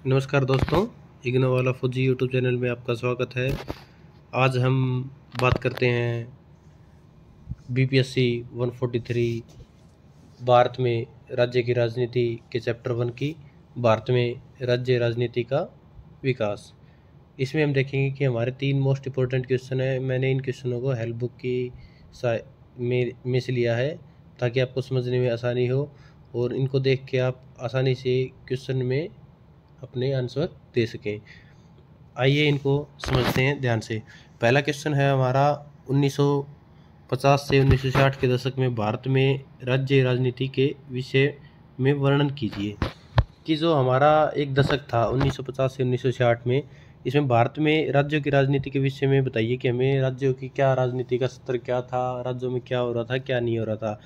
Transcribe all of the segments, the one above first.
नमस्कार दोस्तों, इग्नो वाला फौजी यूट्यूब चैनल में आपका स्वागत है। आज हम बात करते हैं बीपीएससी 143 भारत में राज्य की राजनीति के चैप्टर 1 की भारत में राज्य राजनीति का विकास। इसमें हम देखेंगे कि हमारे 3 मोस्ट इम्पोर्टेंट क्वेश्चन है। मैंने इन क्वेश्चनों को हेल्प बुक की में से लिया है ताकि आपको समझने में आसानी हो और इनको देख के आप आसानी से क्वेश्चन में अपने आंसर दे सकें। आइए इनको समझते हैं ध्यान से। पहला क्वेश्चन है हमारा 1950 से 1960 के दशक में भारत में राज्य राजनीति के विषय में वर्णन कीजिए। कि जो हमारा एक दशक था 1950 से 1960 में, इसमें भारत में राज्यों की राजनीति के विषय में बताइए कि हमें राज्यों की क्या राजनीति का स्तर क्या था, राज्यों में क्या हो रहा था, क्या नहीं हो रहा था।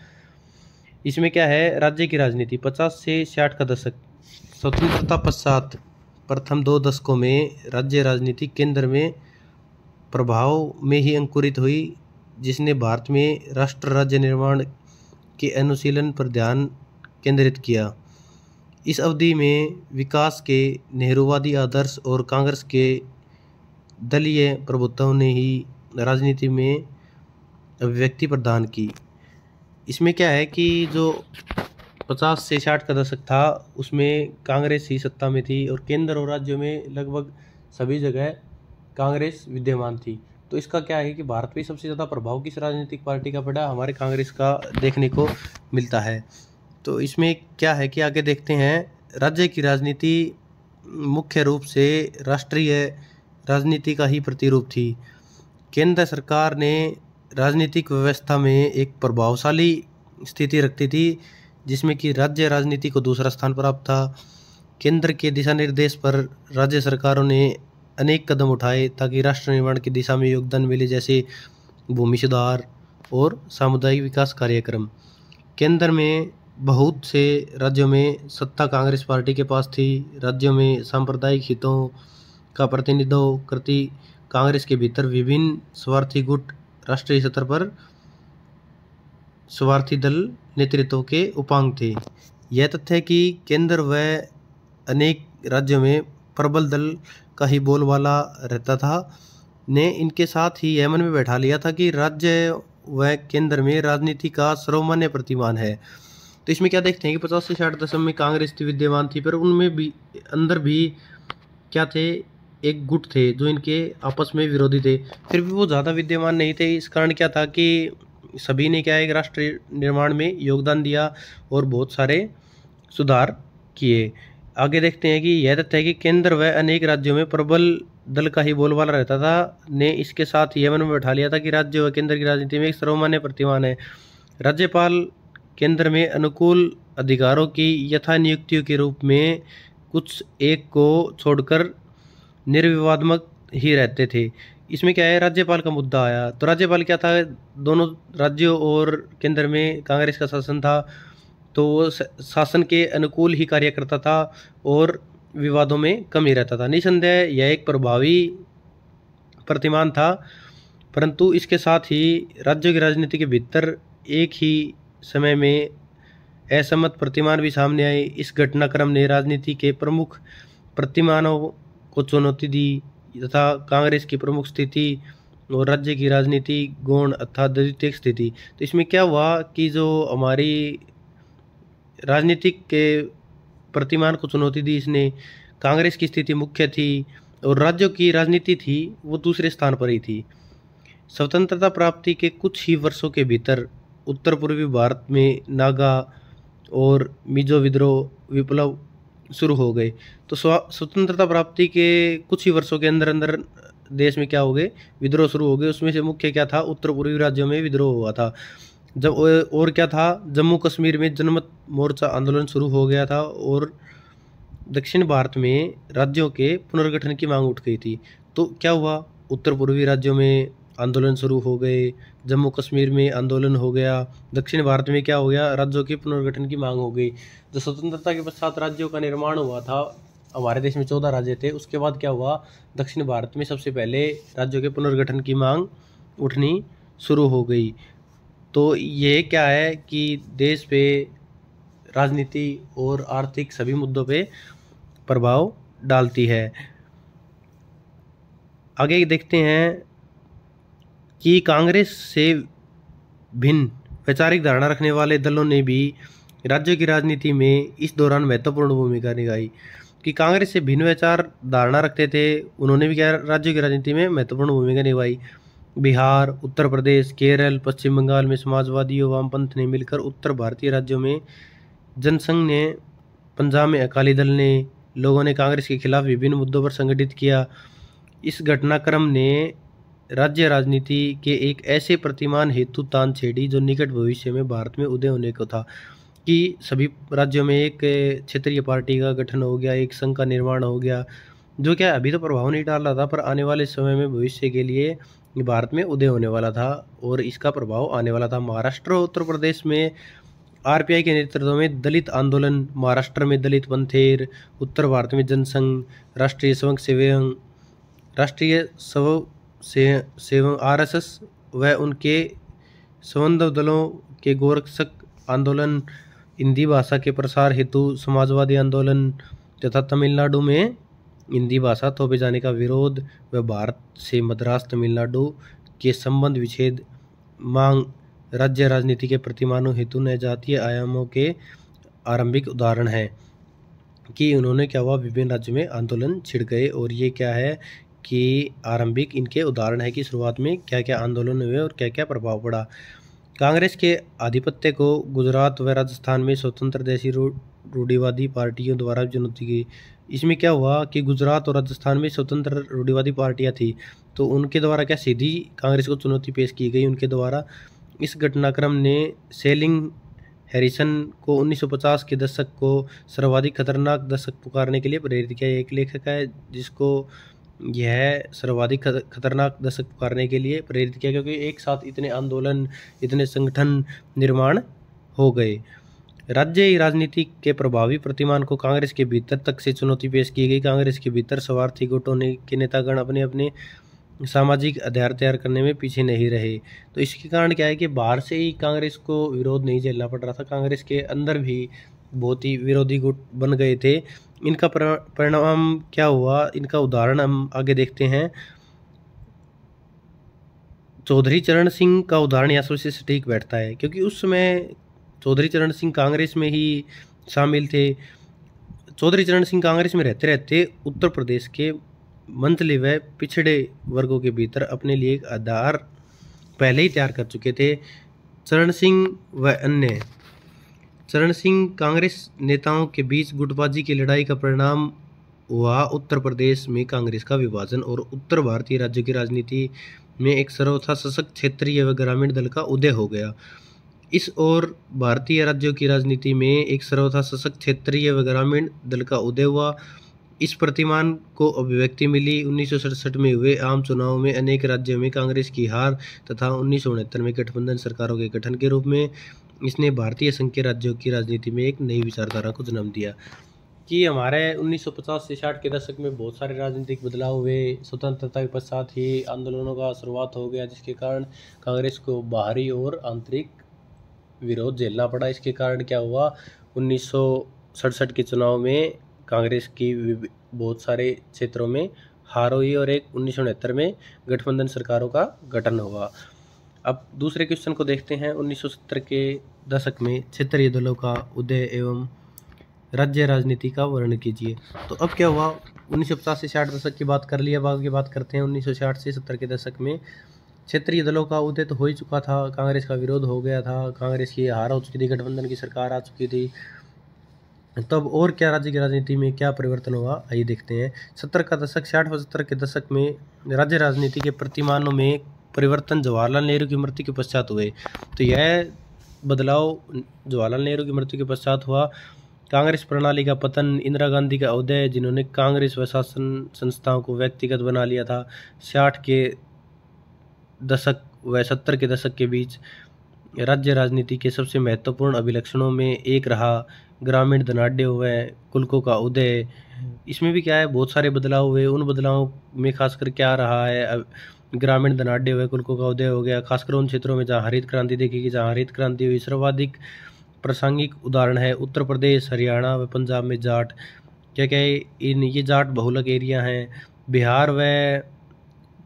इसमें क्या है, राज्य की राजनीति 50 से 60 का दशक, स्वतंत्रता पश्चात प्रथम 2 दशकों में राज्य राजनीति केंद्र में प्रभाव में ही अंकुरित हुई, जिसने भारत में राष्ट्र राज्य निर्माण के अनुशीलन पर ध्यान केंद्रित किया। इस अवधि में विकास के नेहरूवादी आदर्श और कांग्रेस के दलीय प्रभुत्व ने ही राजनीति में अभिव्यक्ति प्रदान की। इसमें क्या है कि जो 50 से 60 का दशक था उसमें कांग्रेस ही सत्ता में थी और केंद्र और राज्यों में लगभग सभी जगह कांग्रेस विद्यमान थी। तो इसका क्या है कि भारत में सबसे ज़्यादा प्रभाव किस राजनीतिक पार्टी का पड़ा, हमारे कांग्रेस का देखने को मिलता है। तो इसमें क्या है कि आगे देखते हैं, राज्य की राजनीति मुख्य रूप से राष्ट्रीय राजनीति का ही प्रतिरूप थी। केंद्र सरकार ने राजनीतिक व्यवस्था में एक प्रभावशाली स्थिति रखती थी, जिसमें कि राज्य राजनीति को दूसरा स्थान प्राप्त था। केंद्र के दिशा निर्देश पर राज्य सरकारों ने अनेक कदम उठाए ताकि राष्ट्र निर्माण की दिशा में योगदान मिले, जैसे भूमि सुधार और सामुदायिक विकास कार्यक्रम। केंद्र में बहुत से राज्यों में सत्ता कांग्रेस पार्टी के पास थी। राज्यों में सांप्रदायिक हितों का प्रतिनिधित्व करती कांग्रेस के भीतर विभिन्न स्वार्थी गुट राष्ट्रीय स्तर पर स्वार्थी दल नेतृत्व के उपांग थे। यह तथ्य है कि केंद्र व अनेक राज्यों में प्रबल दल का ही बोलबाला रहता था, ने इनके साथ ही यह मन में बैठा लिया था कि राज्य व केंद्र में राजनीति का सर्वमान्य प्रतिमान है। तो इसमें क्या देखते हैं कि 50 से 60 दशक में कांग्रेस थी विद्यमान थी, पर उनमें भी अंदर भी क्या थे, एक गुट थे जो इनके आपस में विरोधी थे, फिर भी वो ज़्यादा विद्यमान नहीं थे। इस कारण क्या था कि सभी ने क्या है राष्ट्र निर्माण में योगदान दिया और बहुत सारे सुधार किए। आगे देखते हैं कि यह तथ्य है कि केंद्र व अनेक राज्यों में प्रबल दल का ही बोलबाला रहता था, ने इसके साथ यह मन में बैठा लिया था कि राज्य व केंद्र की राजनीति में एक सर्वमान्य प्रतिमान है। राज्यपाल केंद्र में अनुकूल अधिकारों की यथा नियुक्तियों के रूप में कुछ एक को छोड़कर निर्विवादात्मक ही रहते थे। इसमें क्या है, राज्यपाल का मुद्दा आया तो राज्यपाल क्या था, दोनों राज्यों और केंद्र में कांग्रेस का शासन था, तो वो शासन के अनुकूल ही कार्य करता था और विवादों में कम ही रहता था। निसंदेह यह एक प्रभावी प्रतिमान था, परंतु इसके साथ ही राज्यों की राजनीति के भीतर एक ही समय में असहमत प्रतिमान भी सामने आए। इस घटनाक्रम ने राजनीति के प्रमुख प्रतिमानों को चुनौती दी तथा कांग्रेस की प्रमुख स्थिति और राज्य की राजनीति गौण अर्थात द्वितीयक स्थिति। तो इसमें क्या हुआ कि जो हमारी राजनीतिक के प्रतिमान को चुनौती दी इसने, कांग्रेस की स्थिति मुख्य थी और राज्यों की राजनीति थी वो दूसरे स्थान पर ही थी। स्वतंत्रता प्राप्ति के कुछ ही वर्षों के भीतर उत्तर पूर्वी भारत में नागा और मिजो विद्रोह विप्लव शुरू हो गए। तो स्वतंत्रता प्राप्ति के कुछ ही वर्षों के अंदर अंदर देश में क्या हो गए, विद्रोह शुरू हो गए। उसमें से मुख्य क्या था, उत्तर पूर्वी राज्यों में विद्रोह हुआ था। जब और क्या था, जम्मू कश्मीर में जनमत मोर्चा आंदोलन शुरू हो गया था और दक्षिण भारत में राज्यों के पुनर्गठन की मांग उठ गई थी। तो क्या हुआ, उत्तर पूर्वी राज्यों में आंदोलन शुरू हो गए, जम्मू कश्मीर में आंदोलन हो गया, दक्षिण भारत में क्या हो गया, राज्यों के पुनर्गठन की मांग हो गई। जो स्वतंत्रता के पश्चात राज्यों का निर्माण हुआ था, हमारे देश में 14 राज्य थे, उसके बाद क्या हुआ, दक्षिण भारत में सबसे पहले राज्यों के पुनर्गठन की मांग उठनी शुरू हो गई। तो ये क्या है कि देश पे राजनीति और आर्थिक सभी मुद्दों पे प्रभाव डालती है। आगे देखते हैं कि कांग्रेस से भिन्न वैचारिक धारणा रखने वाले दलों ने भी राज्य की राजनीति में इस दौरान महत्वपूर्ण भूमिका निभाई। कि कांग्रेस से भिन्न विचार धारणा रखते थे, उन्होंने भी क्या राज्य की राजनीति में महत्वपूर्ण भूमिका निभाई। बिहार, उत्तर प्रदेश, केरल, पश्चिम बंगाल में समाजवादी और वामपंथ ने मिलकर उत्तर भारतीय राज्यों में जनसंघ ने, पंजाब में अकाली दल ने, लोगों ने कांग्रेस के खिलाफ विभिन्न मुद्दों पर संगठित किया। इस घटनाक्रम ने राज्य राजनीति के एक ऐसे प्रतिमान हेतु तान छेड़ी जो निकट भविष्य में भारत में उदय होने को था। कि सभी राज्यों में एक क्षेत्रीय पार्टी का गठन हो गया, एक संघ का निर्माण हो गया, जो क्या अभी तो प्रभाव नहीं डाल रहा था, पर आने वाले समय में भविष्य के लिए भारत में उदय होने वाला था और इसका प्रभाव आने वाला था। महाराष्ट्र और उत्तर प्रदेश में आरपीआई के नेतृत्व में दलित आंदोलन, महाराष्ट्र में दलित पंथेर, उत्तर भारत में जनसंघ, राष्ट्रीय स्वयं सेवक आरएसएस व उनके संबंध दलों के गोरक्षक आंदोलन, हिंदी भाषा के प्रसार हेतु समाजवादी आंदोलन तथा तमिलनाडु में हिंदी भाषा थोपे जाने का विरोध व भारत से मद्रास तमिलनाडु के संबंध विच्छेद मांग राज्य राजनीति के प्रतिमानों हेतु नए जातीय आयामों के आरंभिक उदाहरण है। कि उन्होंने क्या हुआ, विभिन्न राज्यों में आंदोलन छिड़ गए और ये क्या है कि आरंभिक इनके उदाहरण है कि शुरुआत में क्या क्या आंदोलन हुए और क्या क्या प्रभाव पड़ा। कांग्रेस के आधिपत्य को गुजरात व राजस्थान में स्वतंत्र देशी रूढ़िवादी पार्टियों द्वारा चुनौती की। इसमें क्या हुआ कि गुजरात और राजस्थान में स्वतंत्र रूढ़िवादी पार्टियां थी, तो उनके द्वारा क्या सीधी कांग्रेस को चुनौती पेश की गई उनके द्वारा। इस घटनाक्रम ने सेलिंग हैरिसन को 1950 के दशक को सर्वाधिक खतरनाक दशक पुकारने के लिए प्रेरित किया। एक लेखक है जिसको यह सर्वाधिक खतरनाक दशक पुकारने के लिए प्रेरित किया, क्योंकि एक साथ इतने आंदोलन, इतने संगठन निर्माण हो गए। राज्य राजनीति के प्रभावी प्रतिमान को कांग्रेस के भीतर तक से चुनौती पेश की गई। कांग्रेस के भीतर स्वार्थी गुटों के नेतागण अपने अपने सामाजिक आधार तैयार करने में पीछे नहीं रहे। तो इसके कारण क्या है कि बाहर से ही कांग्रेस को विरोध नहीं झेलना पड़ रहा था, कांग्रेस के अंदर भी बहुत ही विरोधी गुट बन गए थे। इनका परिणाम क्या हुआ, इनका उदाहरण हम आगे देखते हैं। चौधरी चरण सिंह का उदाहरण यहाँ सबसे सटीक बैठता है, क्योंकि उस समय चौधरी चरण सिंह कांग्रेस में ही शामिल थे। चौधरी चरण सिंह कांग्रेस में रहते रहते उत्तर प्रदेश के मंथली व पिछड़े वर्गों के भीतर अपने लिए एक आधार पहले ही तैयार कर चुके थे। चरण सिंह कांग्रेस नेताओं के बीच गुटबाजी की लड़ाई का परिणाम हुआ उत्तर प्रदेश में कांग्रेस का विभाजन और उत्तर भारतीय राज्यों की राजनीति में एक सर्वथा सशक्त क्षेत्रीय व ग्रामीण दल का उदय हो गया। इस ओर भारतीय राज्यों की राजनीति में एक सर्वथा सशक्त क्षेत्रीय व ग्रामीण दल का उदय हुआ। इस प्रतिमान को अभिव्यक्ति मिली 1967 में हुए आम चुनाव में अनेक राज्यों में कांग्रेस की हार तथा 1969 में गठबंधन सरकारों के गठन के रूप में इसने भारतीय संघ के राज्यों की राजनीति में एक नई विचारधारा को जन्म दिया। कि हमारे 1950 से 60 के दशक में बहुत सारे राजनीतिक बदलाव हुए। स्वतंत्रता के पश्चात ही आंदोलनों का शुरुआत हो गया, जिसके कारण कांग्रेस को बाहरी और आंतरिक विरोध झेलना पड़ा। इसके कारण क्या हुआ, 1967 के चुनाव में कांग्रेस की बहुत सारे क्षेत्रों में हार हुई और एक 1969 में गठबंधन सरकारों का गठन हुआ। अब दूसरे क्वेश्चन को देखते हैं। 1970 के दशक में क्षेत्रीय दलों का उदय एवं राज्य राजनीति का वर्णन कीजिए। तो अब क्या हुआ, 1950 से 60 दशक की बात कर लिया, अब आगे बात करते हैं 1960 से 70 के दशक में। क्षेत्रीय दलों का उदय तो हो ही चुका था, कांग्रेस का विरोध हो गया था, कांग्रेस की हार हो चुकी थी, गठबंधन की सरकार आ चुकी थी। तब और क्या राज्य की राजनीति में क्या परिवर्तन हुआ, आइए देखते हैं। 70 का दशक, 60 व 70 के दशक में राज्य राजनीति के प्रतिमानों में परिवर्तन जवाहरलाल नेहरू की मृत्यु के पश्चात हुए। तो यह बदलाव जवाहरलाल नेहरू की मृत्यु के पश्चात हुआ। कांग्रेस प्रणाली का पतन, इंदिरा गांधी का उदय, जिन्होंने कांग्रेस व शासन संस्थाओं को व्यक्तिगत बना लिया था। 60 के दशक व 70 के दशक के बीच राज्य राजनीति के सबसे महत्वपूर्ण अभिलक्षणों में एक रहा ग्रामीण धनाढ्य व कुलकों का उदय। इसमें भी क्या है, बहुत सारे बदलाव हुए। उन बदलावों में खासकर क्या रहा है, ग्रामीण धनाढ्य व कुलकों का उदय हो गया, खासकर उन क्षेत्रों में जहाँ हरित क्रांति देखेगी, जहाँ हरित क्रांति हुई। सर्वाधिक प्रासंगिक उदाहरण है उत्तर प्रदेश, हरियाणा व पंजाब में जाट। क्या क्या है, इन ये जाट बहुलक एरिया हैं। बिहार व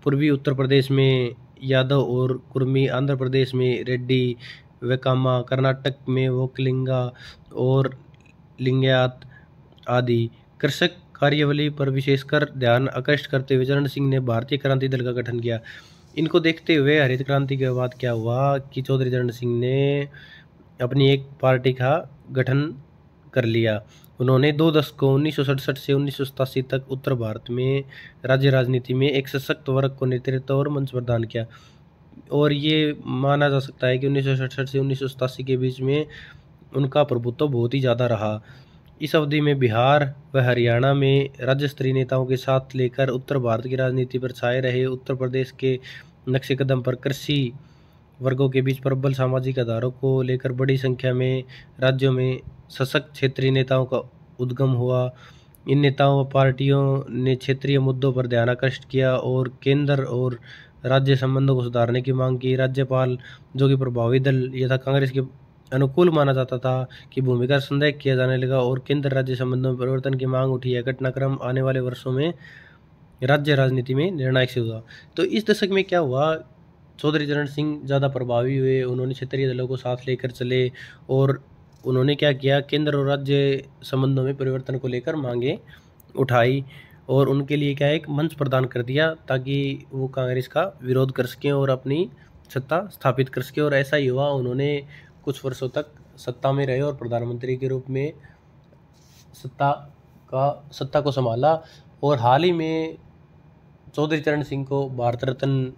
पूर्वी उत्तर प्रदेश में यादव और कुर्मी, आंध्र प्रदेश में रेड्डी व कामा, कर्नाटक में वोकलिंगा और लिंगायत आदि। कृषक कार्यवली पर विशेषकर ध्यान आकृष्ट करते हुए चरण सिंह ने भारतीय क्रांति दल का गठन किया। इनको देखते हुए हरित क्रांति के बाद क्या हुआ कि चौधरी चरण सिंह ने अपनी एक पार्टी का गठन कर लिया। उन्होंने 2 दशकों 1967 से 1987 तक उत्तर भारत में राज्य राजनीति में एक सशक्त वर्ग को नेतृत्व और मंच प्रदान किया। और ये माना जा सकता है कि 1967 से 1987 के बीच में उनका प्रभुत्व बहुत ही ज़्यादा रहा। इस अवधि में बिहार व हरियाणा में राज्य स्तरीय नेताओं के साथ लेकर उत्तर भारत की राजनीति पर छाए रहे उत्तर प्रदेश के नक्शे कदम पर कृषि वर्गों के बीच प्रबल सामाजिक आधारों को लेकर बड़ी संख्या में राज्यों में सशक्त क्षेत्रीय नेताओं का उद्गम हुआ। इन नेताओं व पार्टियों ने क्षेत्रीय मुद्दों पर ध्यान आकृष्ट किया और केंद्र और राज्य संबंधों को सुधारने की मांग की। राज्यपाल, जो कि प्रभावी दल यथा कांग्रेस के अनुकूल माना जाता था, की भूमिका संदेह किया जाने लगा और केंद्र राज्य संबंधों में परिवर्तन की मांग उठी। यह घटनाक्रम आने वाले वर्षों में राज्य राजनीति में निर्णायक सिद्ध हुआ। तो इस दशक में क्या हुआ, चौधरी चरण सिंह ज़्यादा प्रभावी हुए। उन्होंने क्षेत्रीय दलों को साथ लेकर चले और उन्होंने क्या किया, केंद्र और राज्य संबंधों में परिवर्तन को लेकर मांगे उठाई और उनके लिए क्या एक मंच प्रदान कर दिया ताकि वो कांग्रेस का विरोध कर सकें और अपनी सत्ता स्थापित कर सकें। और ऐसा ही हुआ, उन्होंने कुछ वर्षों तक सत्ता में रहे और प्रधानमंत्री के रूप में सत्ता को संभाला। और हाल ही में चौधरी चरण सिंह को भारत रत्न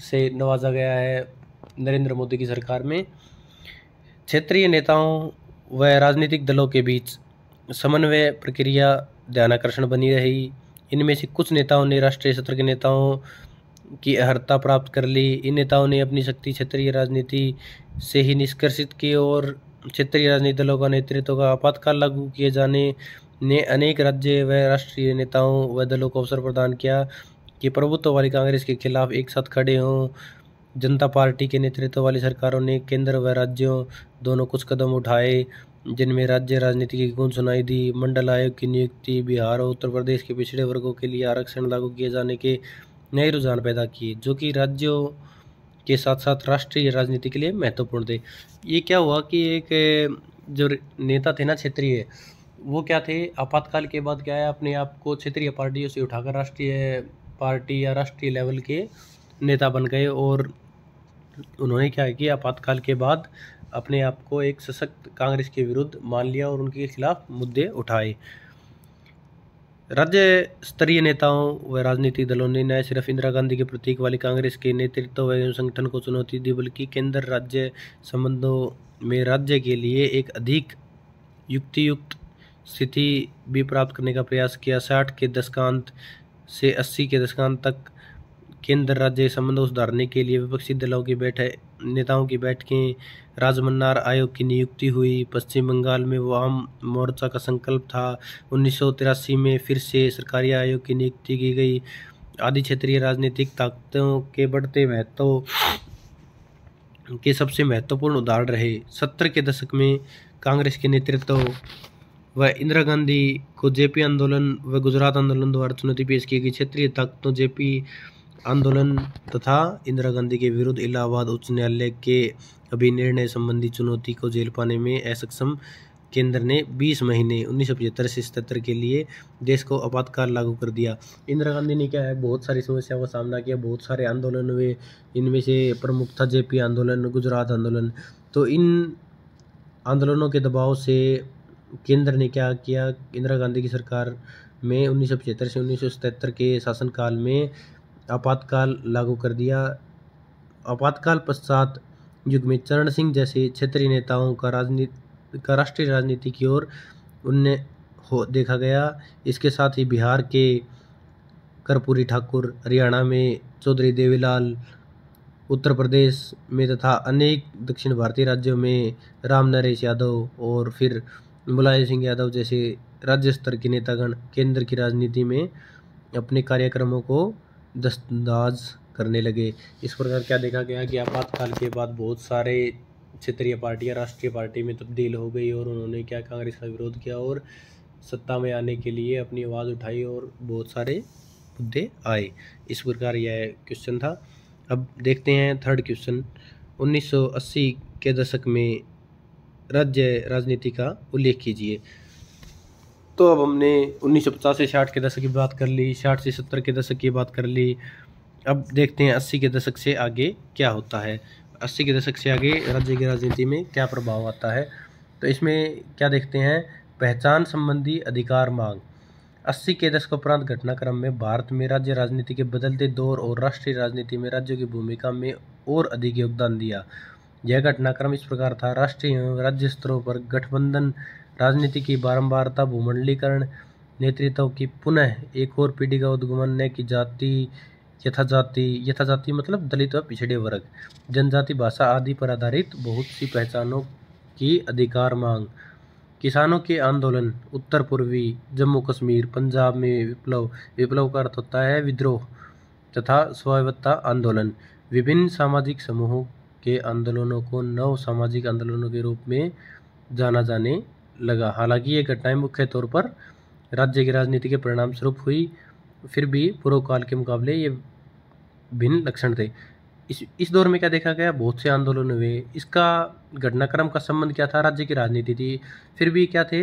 से नवाजा गया है नरेंद्र मोदी की सरकार में। क्षेत्रीय नेताओं व राजनीतिक दलों के बीच समन्वय प्रक्रिया ध्यानाकर्षण बनी रही। इनमें से कुछ नेताओं ने राष्ट्रीय स्तर के नेताओं की अर्हता प्राप्त कर ली। इन नेताओं ने अपनी शक्ति क्षेत्रीय राजनीति से ही निष्कर्षित की और क्षेत्रीय राजनीतिक दलों का नेतृत्व का आपातकाल लागू किए जाने ने अनेक राज्य व राष्ट्रीय नेताओं व दलों को अवसर प्रदान किया कि प्रभुत्व वाली कांग्रेस के खिलाफ एक साथ खड़े हों। जनता पार्टी के नेतृत्व वाली सरकारों ने केंद्र व राज्यों दोनों कुछ कदम उठाए जिनमें राज्य राजनीति की गूंज सुनाई दी। मंडल आयोग की नियुक्ति, बिहार और उत्तर प्रदेश के पिछड़े वर्गों के लिए आरक्षण लागू किए जाने के नए रुझान पैदा किए, जो कि राज्यों के साथ साथ राष्ट्रीय राजनीति के लिए महत्वपूर्ण थे। ये क्या हुआ कि एक जो नेता थे ना क्षेत्रीय, वो क्या थे, आपातकाल के बाद क्या है, अपने आप को क्षेत्रीय पार्टियों से उठाकर राष्ट्रीय पार्टी या राष्ट्रीय लेवल के नेता बन गए। और उन्होंने क्या है कि आपातकाल के बाद अपने आप को एक सशक्त कांग्रेस के विरुद्ध मान लिया और उनके खिलाफ मुद्दे उठाए। राज्य स्तरीय नेताओं व राजनीतिक दलों ने न सिर्फ इंदिरा गांधी के प्रतीक वाली कांग्रेस के नेतृत्व व संगठन को चुनौती दी, बल्कि केंद्र राज्य संबंधों में राज्य के लिए एक अधिक युक्तियुक्त स्थिति भी प्राप्त करने का प्रयास किया। 60 के दशकांत से 80 के दशकांत तक केंद्र राज्य संबंधों को सुधारने के लिए विपक्षी दलों की नेताओं की बैठकें, राजमन्नार आयोग की नियुक्ति हुई। पश्चिम बंगाल में वाम मोर्चा का संकल्प था। 1983 में फिर से सरकारी आयोग की नियुक्ति की गई। आदि क्षेत्रीय राजनीतिक ताकतों के बढ़ते महत्व के सबसे महत्वपूर्ण उदाहरण रहे। 70 के दशक में कांग्रेस के नेतृत्व व इंदिरा गांधी को जेपी आंदोलन व गुजरात आंदोलन द्वारा चुनौती पेश की गई। क्षेत्रीय ताकतों जेपी आंदोलन तथा इंदिरा गांधी के विरुद्ध इलाहाबाद उच्च न्यायालय के अभिनिर्णय संबंधी चुनौती को झेल पाने में असक्षम केंद्र ने 20 महीने 1975 से 77 के लिए देश को आपातकाल लागू कर दिया। इंदिरा गांधी ने क्या है, बहुत सारी समस्याओं का सामना किया, बहुत सारे आंदोलन हुए। इनमें से प्रमुख था जेपी आंदोलन, गुजरात आंदोलन। तो इन आंदोलनों के दबाव से केंद्र ने क्या किया, इंदिरा गांधी की सरकार में 1975 से 1977 के शासनकाल में आपातकाल लागू कर दिया। आपातकाल पश्चात युग में चरण सिंह जैसे क्षेत्रीय नेताओं का राष्ट्रीय राजनीति की ओर देखा गया। इसके साथ ही बिहार के कर्पूरी ठाकुर, हरियाणा में चौधरी देवीलाल, उत्तर प्रदेश में तथा अनेक दक्षिण भारतीय राज्यों में राम नरेश यादव और फिर मुलायम सिंह यादव जैसे राज्य स्तर के नेतागण केंद्र की राजनीति में अपने कार्यक्रमों को दस्तंदाज करने लगे। इस प्रकार क्या देखा गया कि आपातकाल के बाद बहुत सारे क्षेत्रीय पार्टियां राष्ट्रीय पार्टी में तब्दील हो गई और उन्होंने क्या कांग्रेस का विरोध किया और सत्ता में आने के लिए अपनी आवाज़ उठाई और बहुत सारे मुद्दे आए। इस प्रकार यह क्वेश्चन था। अब देखते हैं थर्ड क्वेश्चन। 1980 के दशक में राज्य राजनीति का उल्लेख कीजिए। तो अब हमने 1950 से 60 के दशक की बात कर ली, 60 से 70 के दशक की बात कर ली। अब देखते हैं 80 के दशक से आगे क्या होता है। 80 के दशक से आगे राज्य की राजनीति में क्या प्रभाव आता है। तो इसमें क्या देखते हैं, पहचान संबंधी अधिकार मांग। 80 के दशक उपरांत घटनाक्रम में भारत में राज्य राजनीति के बदलते दौर और राष्ट्रीय राजनीति में राज्यों की भूमिका में और अधिक योगदान दिया। यह घटनाक्रम इस प्रकार था। राष्ट्रीय एवं राज्य स्तरों पर गठबंधन राजनीति की बारंबारता, भूमंडलीकरण, नेतृत्व की पुनः एक और पीढ़ी का उद्गमन, न कि जाति यथाजाति मतलब दलित व पिछड़े वर्ग, जनजाति, भाषा आदि पर आधारित बहुत सी पहचानों की अधिकार मांग। किसानों के आंदोलन, उत्तर पूर्वी जम्मू कश्मीर, पंजाब में विप्लव का अर्थ होता है विद्रोह तथा स्वायत्तता आंदोलन। विभिन्न सामाजिक समूहों के आंदोलनों को नव सामाजिक आंदोलनों के रूप में जाना जाने लगा। हालांकि ये घटनाएं मुख्य तौर पर राज्य की राजनीति के परिणाम स्वरूप हुई, फिर भी पूर्व काल के मुकाबले ये भिन्न लक्षण थे। इस दौर में क्या देखा गया, बहुत से आंदोलन हुए। इसका घटनाक्रम का संबंध क्या था, राज्य की राजनीति थी, फिर भी क्या थे,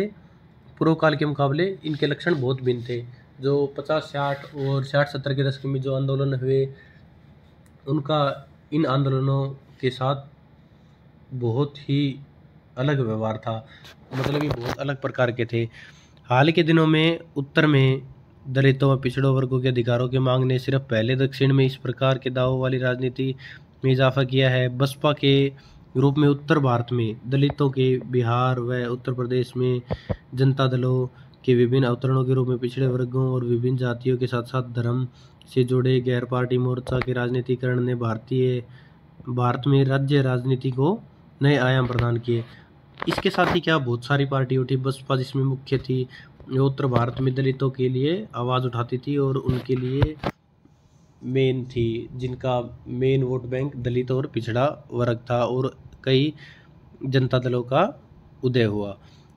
पूर्व काल के मुकाबले इनके लक्षण बहुत भिन्न थे। जो 50-60 और 60-70 के दशक में जो आंदोलन हुए, उनका इन आंदोलनों के साथ बहुत ही अलग व्यवहार था, मतलब ये बहुत अलग प्रकार के थे। हाल के दिनों में उत्तर में दलितों व पिछड़ों वर्गों के अधिकारों की मांग ने सिर्फ पहले दक्षिण में इस प्रकार के दावों वाली राजनीति में इजाफा किया है। बसपा के रूप में उत्तर भारत में दलितों के, बिहार व उत्तर प्रदेश में जनता दलों के विभिन्न अवतरणों के रूप में पिछड़े वर्गों और विभिन्न जातियों के साथ साथ धर्म से जुड़े गैर पार्टी मोर्चा के राजनीतिकरण ने भारत में राज्य राजनीति को नए आयाम प्रदान किए। इसके साथ ही क्या बहुत सारी पार्टी उठी। बसपा जिसमें मुख्य थी, उत्तर भारत में दलितों के लिए आवाज़ उठाती थी और उनके लिए मेन थी, जिनका मेन वोट बैंक दलित और पिछड़ा वर्ग था, और कई जनता दलों का उदय हुआ।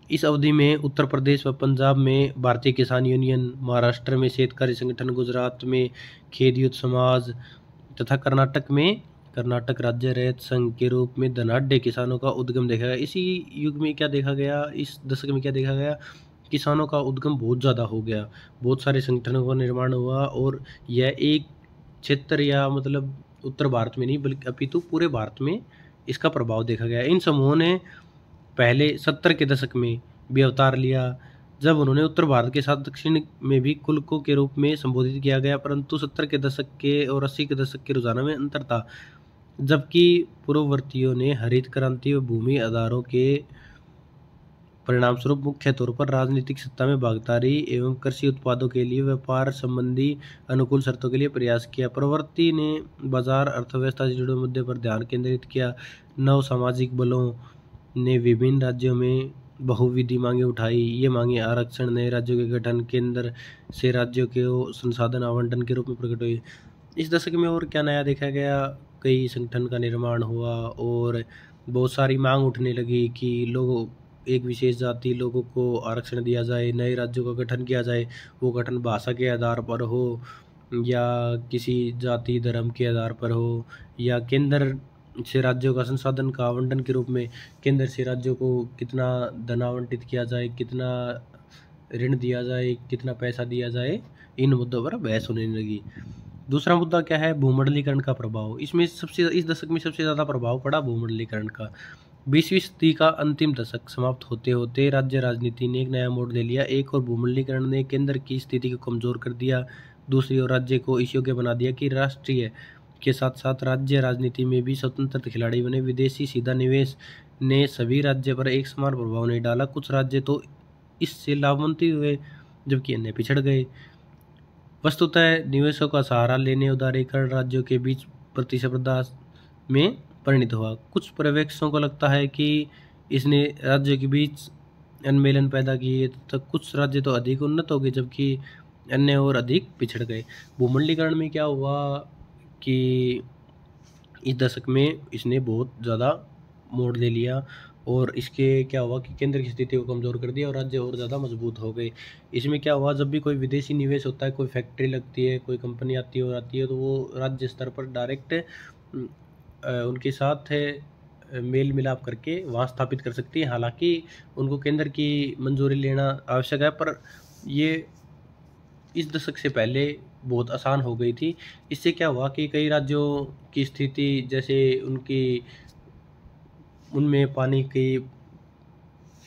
इस अवधि में उत्तर प्रदेश व पंजाब में भारतीय किसान यूनियन, महाराष्ट्र में शेतकारी संगठन, गुजरात में खेत युद्ध समाज तथा कर्नाटक राज्य रैयत संघ के रूप में धनाढ्य किसानों का उद्गम देखा गया। इसी युग में क्या देखा गया, इस दशक में क्या देखा गया, किसानों का उद्गम बहुत ज़्यादा हो गया। बहुत सारे संगठनों का निर्माण हुआ और यह एक क्षेत्र या मतलब उत्तर भारत में नहीं बल्कि अपितु पूरे भारत में इसका प्रभाव देखा गया। इन समूहों ने पहले 70 के दशक में भी अवतार लिया, जब उन्होंने उत्तर भारत के साथ दक्षिण में भी कुलकों के रूप में संबोधित किया गया, परंतु 70 के दशक के और 80 के दशक के रुझानों में अंतर था। जबकि पूर्ववर्तियों ने हरित क्रांति व भूमि आधारों के परिणाम स्वरूप मुख्य तौर पर राजनीतिक सत्ता में भागीदारी एवं कृषि उत्पादों के लिए व्यापार संबंधी अनुकूल शर्तों के लिए प्रयास किया। प्रवृत्ति ने बाजार अर्थव्यवस्था से जुड़े मुद्दे पर ध्यान केंद्रित किया। नव सामाजिक बलों ने विभिन्न राज्यों में बहुविधि मांगे उठाई। ये मांगे आरक्षण, नए राज्यों के गठन, केंद्र से राज्यों के संसाधन आवंटन के रूप में प्रकट हुई। इस दशक में और क्या नया देखा गया, कई संगठन का निर्माण हुआ और बहुत सारी मांग उठने लगी कि लोगों, एक विशेष जाति लोगों को आरक्षण दिया जाए, नए राज्यों का गठन किया जाए। वो गठन भाषा के आधार पर हो या किसी जाति धर्म के आधार पर हो, या केंद्र से राज्यों का संसाधन का आवंटन के रूप में केंद्र से राज्यों को कितना धन आवंटित किया जाए, कितना ऋण दिया जाए, कितना पैसा दिया जाए, इन मुद्दों पर बहस होने लगी। दूसरा मुद्दा क्या है, भूमंडलीकरण का प्रभाव। इस दशक में सबसे ज़्यादा प्रभाव पड़ा भूमंडलीकरण का। 20वीं सदी का अंतिम दशक समाप्त होते होते राज्य राजनीति ने एक नया मोड़ ले लिया। एक और भूमंडलीकरण ने केंद्र की स्थिति को कमज़ोर कर दिया, दूसरी ओर राज्य को इस योग्य बना दिया कि राष्ट्रीय के साथ साथ राज्य राजनीति में भी स्वतंत्र खिलाड़ी बने। विदेशी सीधा निवेश ने सभी राज्य पर एक समान प्रभाव नहीं डाला। कुछ राज्य तो इससे लाभान्वित हुए जबकि अन्य पिछड़ गए। वस्तुतः निवेशों का सहारा लेने उदारीकरण राज्यों के बीच प्रतिस्पर्धा में परिणत हुआ। कुछ पर्यवेक्षकों को लगता है कि इसने राज्यों के बीच अन्मेलन पैदा किए, तो कुछ राज्य तो अधिक उन्नत हो गए जबकि अन्य और अधिक पिछड़ गए। भूमंडलीकरण में क्या हुआ कि इस दशक में इसने बहुत ज़्यादा मोड़ ले लिया और इसके क्या हुआ कि केंद्र की स्थिति को कमज़ोर कर दिया और राज्य और ज़्यादा मजबूत हो गए। इसमें क्या हुआ, जब भी कोई विदेशी निवेश होता है, कोई फैक्ट्री लगती है, कोई कंपनी आती है तो वो राज्य स्तर पर डायरेक्ट उनके साथ मेल मिलाप करके वहाँ स्थापित कर सकती है। हालांकि उनको केंद्र की मंजूरी लेना आवश्यक है, पर ये इस दशक से पहले बहुत आसान हो गई थी। इससे क्या हुआ कि कई राज्यों की स्थिति, जैसे उनमें पानी की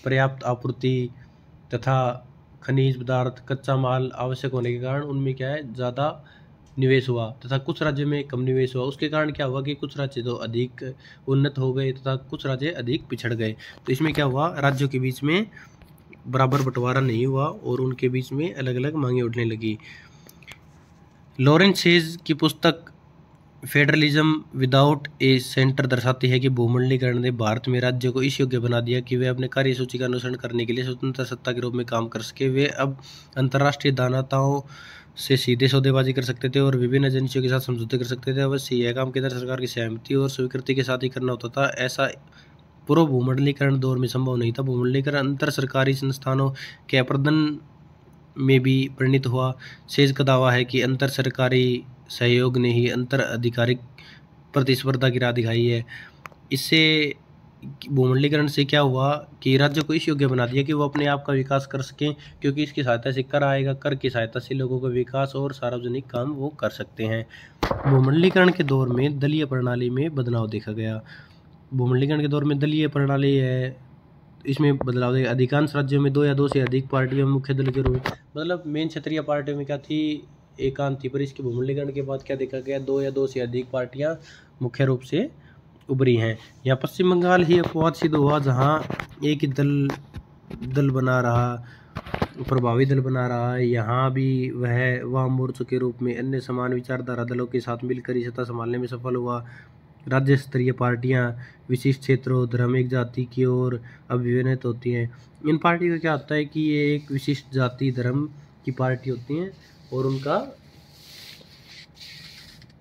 पर्याप्त आपूर्ति तथा खनिज पदार्थ, कच्चा माल आवश्यक होने के कारण उनमें क्या है, ज़्यादा निवेश हुआ तथा कुछ राज्यों में कम निवेश हुआ। उसके कारण क्या हुआ कि कुछ राज्य तो अधिक उन्नत हो गए तथा कुछ राज्य अधिक पिछड़ गए। तो इसमें क्या हुआ, राज्यों के बीच में बराबर बंटवारा नहीं हुआ और उनके बीच में अलग अलग मांगे उठने लगी। लॉरेंस हेज की पुस्तक फेडरलिज्म विदाउट ए सेंटर दर्शाती है कि भूमंडलीकरण ने भारत में राज्यों को इस योग्य बना दिया कि वे अपने कार्यसूची का अनुसरण करने के लिए स्वतंत्र सत्ता के रूप में काम कर सके। वे अब अंतर्राष्ट्रीय दानताओं से सीधे सौदेबाजी कर सकते थे और विभिन्न एजेंसियों के साथ समझौते कर सकते थे। अवश्य यह काम केंद्र सरकार की सहमति और स्वीकृति के साथ ही करना होता था। ऐसा पूर्व भूमंडलीकरण दौर में संभव नहीं था। भूमंडलीकरण अंतर सरकारी संस्थानों के अप्रदन में भी परिणित हुआ। सेज का दावा है कि अंतर सरकारी सहयोग ने ही अंतर आधिकारिक प्रतिस्पर्धा की राह दिखाई है। इससे भूमंडलीकरण से क्या हुआ कि राज्यों को इस योग्य बना दिया कि वो अपने आप का विकास कर सकें, क्योंकि इसकी सहायता से कर आएगा, कर की सहायता से लोगों का विकास और सार्वजनिक काम वो कर सकते हैं। भूमंडलीकरण के दौर में दलीय प्रणाली में बदलाव देखा गया। भूमंडलीकरण के दौर में दलीय प्रणाली है, इसमें बदलाव देखा। अधिकांश राज्यों में 2 या 2 से अधिक पार्टियां मुख्य दल के रूप में, मतलब मेन क्षेत्रीय पार्टियों में क्या थी, एकांत थी। पर इसके भूमंडलीकरण के बाद क्या देखा गया, 2 या 2 से अधिक पार्टियां मुख्य रूप से उभरी हैं। यहाँ पश्चिम बंगाल ही अपवाद सिद्ध हुआ, जहाँ एक ही दल बना रहा, प्रभावी दल बना रहा है। यहाँ भी वह वाम मोर्चों के रूप में अन्य समान विचारधारा दलों के साथ मिलकर ही सत्ता संभालने में सफल हुआ। राज्य स्तरीय पार्टियां विशिष्ट क्षेत्रों, धर्म, एक जाति की ओर अभिविन्यस्त होती हैं। इन पार्टियों का क्या होता है कि ये एक विशिष्ट जाति, धर्म की पार्टी होती हैं और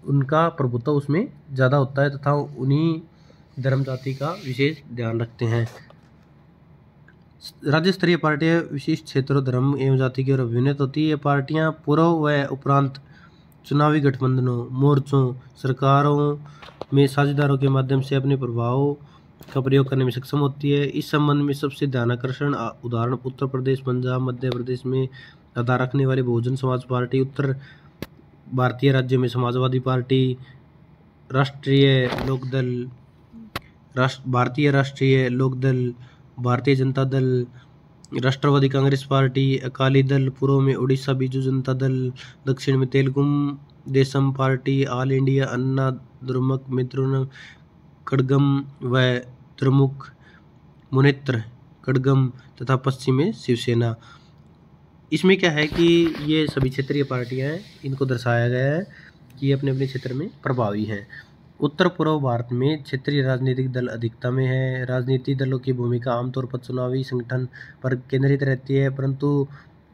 उनका प्रभुत्व उसमें ज़्यादा होता है तथा उन्हीं धर्म जाति का विशेष ध्यान रखते हैं। राज्य स्तरीय पार्टियां विशिष्ट क्षेत्रों, धर्म एवं जाति की ओर अभिविन्यस्त होती है। ये पार्टियां पूर्व व उपरांत चुनावी गठबंधनों, मोर्चों, सरकारों में साझेदारों के माध्यम से अपने प्रभाव का प्रयोग करने में सक्षम होती है। इस संबंध में सबसे ध्यानाकर्षण उदाहरण उत्तर प्रदेश, पंजाब, मध्य प्रदेश में आधार रखने वाली बहुजन समाज पार्टी, उत्तर भारतीय राज्यों में समाजवादी पार्टी, भारतीय राष्ट्रीय लोकदल, भारतीय जनता दल, राष्ट्रवादी कांग्रेस पार्टी, अकाली दल, पूर्व में उड़ीसा बीजू जनता दल, दक्षिण में Telugu Desam party, all India Anna द्रमुक मित्रुन कड़गम व द्रमुक मुनेत्र कड़गम तथा पश्चिम में शिवसेना। इसमें क्या है कि ये सभी क्षेत्रीय पार्टियां हैं, इनको दर्शाया गया है कि ये अपने अपने क्षेत्र में प्रभावी हैं। उत्तर पूर्व भारत में क्षेत्रीय राजनीतिक दल अधिकता में है। राजनीतिक दलों की भूमिका आमतौर पर चुनावी संगठन पर केंद्रित रहती है, परंतु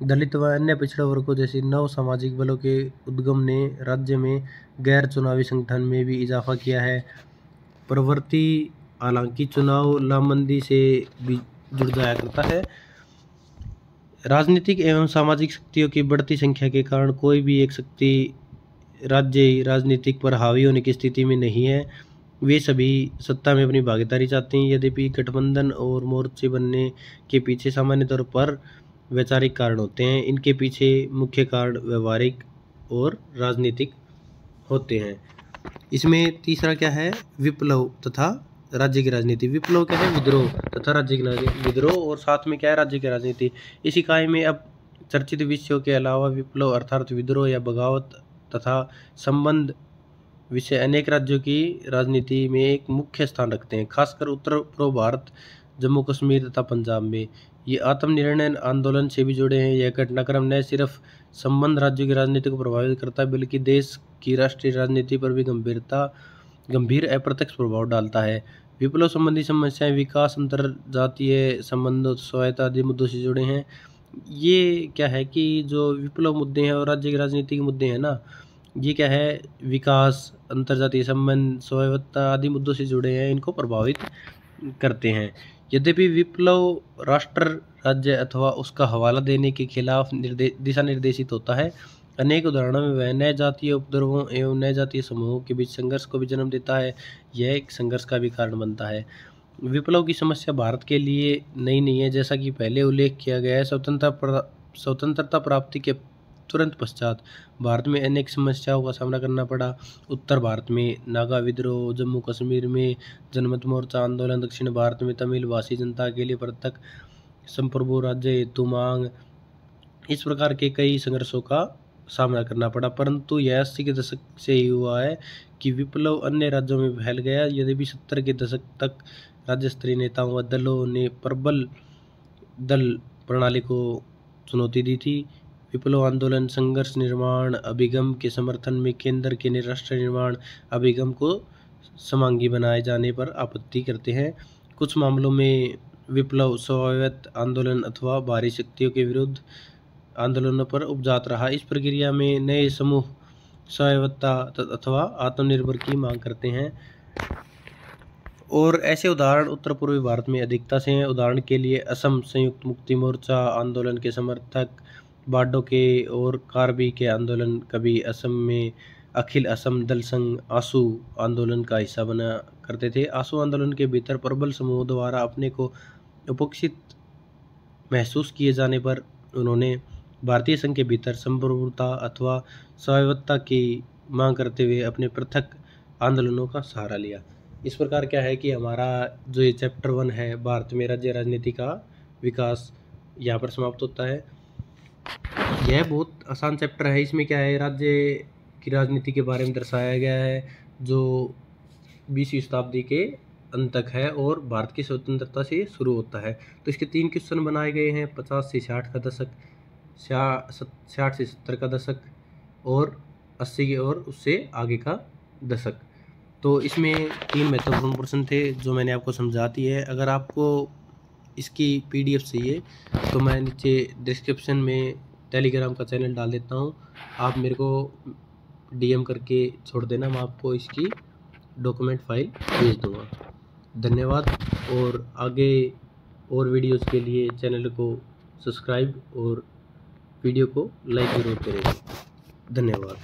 दलित व अन्य पिछड़े वर्गों जैसे नव सामाजिक बलों के उद्गम ने राज्य में गैर चुनावी संगठन में भी इजाफा किया है। प्रवृत्ति हालांकि चुनाव लामबंदी से भी जुड़ जाया करता है। राजनीतिक एवं सामाजिक शक्तियों की बढ़ती संख्या के कारण कोई भी एक शक्ति राज्य राजनीतिक पर हावी होने की स्थिति में नहीं है। वे सभी सत्ता में अपनी भागीदारी चाहते हैं। यद्यपि गठबंधन और मोर्चे बनने के पीछे सामान्य तौर पर वैचारिक कारण होते हैं, इनके पीछे मुख्य कारण व्यवहारिक और राजनीतिक होते हैं। इसमें तीसरा क्या है, विप्लव तथा राज्य की राजनीति। विप्लव क्या है, विद्रोह तथा राज्य की राजनीति। विद्रोह और साथ में क्या है, राज्य की राजनीति। इस इकाई में अब चर्चित विषयों के अलावा विप्लव अर्थात विद्रोह या बगावत तथा संबंध विषय अनेक राज्यों की राजनीति में एक मुख्य स्थान रखते हैं, खासकर उत्तर पूर्व भारत, जम्मू कश्मीर तथा पंजाब में। ये आत्मनिर्णय आंदोलन से भी जुड़े हैं। यह घटनाक्रम न सिर्फ संबंध राज्यों की राजनीति को प्रभावित करता है, बल्कि देश की राष्ट्रीय राजनीति पर भी गंभीर अप्रत्यक्ष प्रभाव डालता है। विप्लव संबंधी समस्याएं विकास, अंतरजातीय संबंधों, स्वायत्ता आदि मुद्दों से जुड़े हैं। ये क्या है कि जो विप्लव मुद्दे हैं और राज्य की राजनीति के मुद्दे हैं ना, ये क्या है, विकास, अंतरजातीय संबंध, स्वायत्ता आदि मुद्दों से जुड़े हैं, इनको प्रभावित करते हैं। यद्यपि विप्लव राष्ट्र, राज्य अथवा उसका हवाला देने के खिलाफ दिशा निर्देशित होता है, अनेक उदाहरणों में वह नए जातीय उपद्रवों एवं नए जातीय समूहों के बीच संघर्ष को भी जन्म देता है। यह एक संघर्ष का भी कारण बनता है। विप्लव की समस्या भारत के लिए नई नहीं है। जैसा कि पहले उल्लेख किया गया है, स्वतंत्रता प्राप्ति के तुरंत पश्चात भारत में अनेक समस्याओं का सामना करना पड़ा। उत्तर भारत में नागा विद्रोह, जम्मू कश्मीर में जनमत मोर्चा आंदोलन, दक्षिण भारत में तमिल भाषी जनता के लिए पृथक संप्रभु राज्य हेतु मांग, इस प्रकार के कई संघर्षों का सामना करना पड़ा। परंतु यह 80 के दशक से ही हुआ है कि विप्लव अन्य राज्यों में फैल गया। यद्यपि 70 के दशक तक राज्य स्तरीय नेताओं व दलों ने प्रबल दल प्रणाली को चुनौती दी थी। विप्लव आंदोलन संघर्ष निर्माण अभिगम के समर्थन में केंद्र के राष्ट्र निर्माण अभिगम को समांगी बनाए जाने पर आपत्ति करते हैं। कुछ मामलों में विप्लव स्वायत्त आंदोलन अथवा बाहरी शक्तियों के विरुद्ध आंदोलनों पर उपजात रहा। इस प्रक्रिया में नए समूह स्वायत्तता अथवा आत्मनिर्भर की मांग करते हैं और ऐसे उदाहरण उत्तर पूर्वी भारत में अधिकता से हैं। उदाहरण के लिए असम संयुक्त मुक्ति मोर्चा आंदोलन के समर्थक, बाडो के और कार्बी के आंदोलन, कभी असम में अखिल असम दल संघ आसू आंदोलन का हिस्सा बना करते थे। आसू आंदोलन के भीतर प्रबल समूह द्वारा अपने को उपेक्षित महसूस किए जाने पर उन्होंने भारतीय संघ के भीतर संप्रभुता अथवा स्वायत्तता की मांग करते हुए अपने पृथक आंदोलनों का सहारा लिया। इस प्रकार क्या है कि हमारा जो ये चैप्टर 1 है भारत में राज्य राजनीति का विकास, यहाँ पर समाप्त होता है। यह बहुत आसान चैप्टर है। इसमें क्या है, राज्य की राजनीति के बारे में दर्शाया गया है जो 20वीं शताब्दी के अंत तक है और भारत की स्वतंत्रता से शुरू होता है। तो इसके 3 क्वेश्चन बनाए गए हैं, 50 से 60 का दशक, 60 से 70 का दशक और 80 और उससे आगे का दशक। तो इसमें 3 महत्वपूर्ण प्रश्न थे जो मैंने आपको समझा दी है। अगर आपको इसकी PDF चाहिए तो मैं नीचे डिस्क्रिप्शन में टेलीग्राम का चैनल डाल देता हूँ, आप मेरे को DM करके छोड़ देना, मैं आपको इसकी डॉक्यूमेंट फाइल भेज दूँगा। धन्यवाद। और आगे और वीडियोस के लिए चैनल को सब्सक्राइब और वीडियो को लाइक जरूर करें। धन्यवाद।